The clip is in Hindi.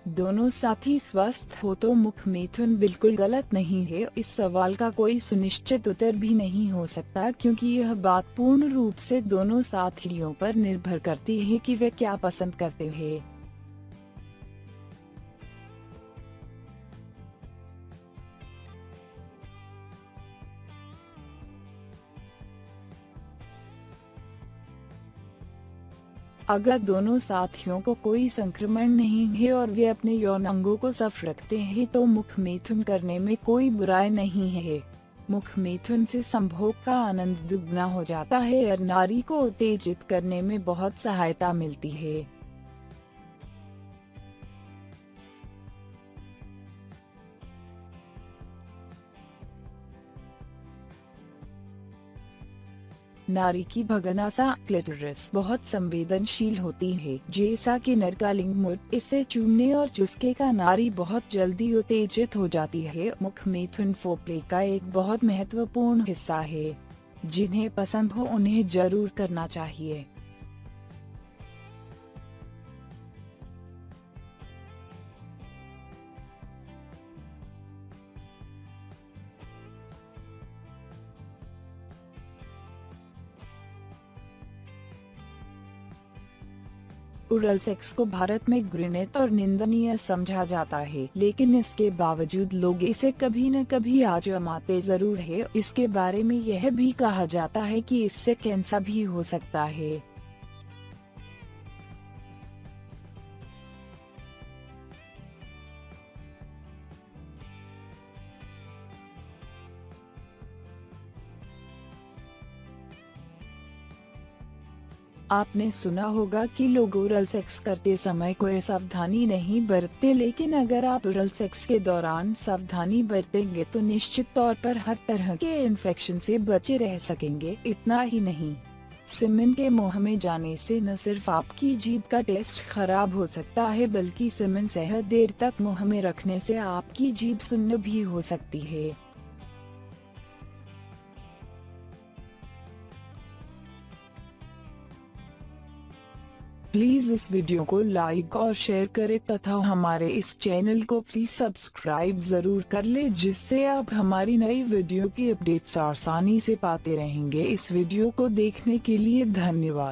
दोनों साथी स्वस्थ हो तो मुख मैथुन बिल्कुल गलत नहीं है। इस सवाल का कोई सुनिश्चित उत्तर भी नहीं हो सकता, क्योंकि यह बात पूर्ण रूप से दोनों साथियों पर निर्भर करती है कि वे क्या पसंद करते हैं। अगर दोनों साथियों को कोई संक्रमण नहीं है और वे अपने यौन अंगों को साफ रखते हैं तो मुख मैथुन करने में कोई बुराई नहीं है। मुख मैथुन से संभोग का आनंद दुगना हो जाता है और नारी को उत्तेजित करने में बहुत सहायता मिलती है। नारी की भगनासा क्लिटोरिस बहुत संवेदनशील होती है, जैसा कि नर का लिंग मुड। इसे चूमने और चुसके का नारी बहुत जल्दी उत्तेजित हो जाती है। मुख मैथुन फोरप्ले का एक बहुत महत्वपूर्ण हिस्सा है। जिन्हें पसंद हो उन्हें जरूर करना चाहिए। ओरल सेक्स को भारत में घृणित और निंदनीय समझा जाता है, लेकिन इसके बावजूद लोग इसे कभी न कभी आजमाते जरूर है। इसके बारे में यह भी कहा जाता है कि इससे कैंसर भी हो सकता है। आपने सुना होगा कि लोग ओरल सेक्स करते समय कोई सावधानी नहीं बरतते, लेकिन अगर आप ओरल सेक्स के दौरान सावधानी बरतेंगे तो निश्चित तौर पर हर तरह के इन्फेक्शन से बचे रह सकेंगे। इतना ही नहीं, सीमेन के मुंह में जाने से न सिर्फ आपकी जीभ का टेस्ट खराब हो सकता है, बल्कि सीमेन सेहत देर तक मुंह में रखने से आपकी जीभ सुन्न भी हो सकती है। प्लीज इस वीडियो को लाइक और शेयर करें तथा हमारे इस चैनल को प्लीज सब्सक्राइब जरूर कर ले, जिससे आप हमारी नई वीडियो की अपडेट्स आसानी से पाते रहेंगे। इस वीडियो को देखने के लिए धन्यवाद।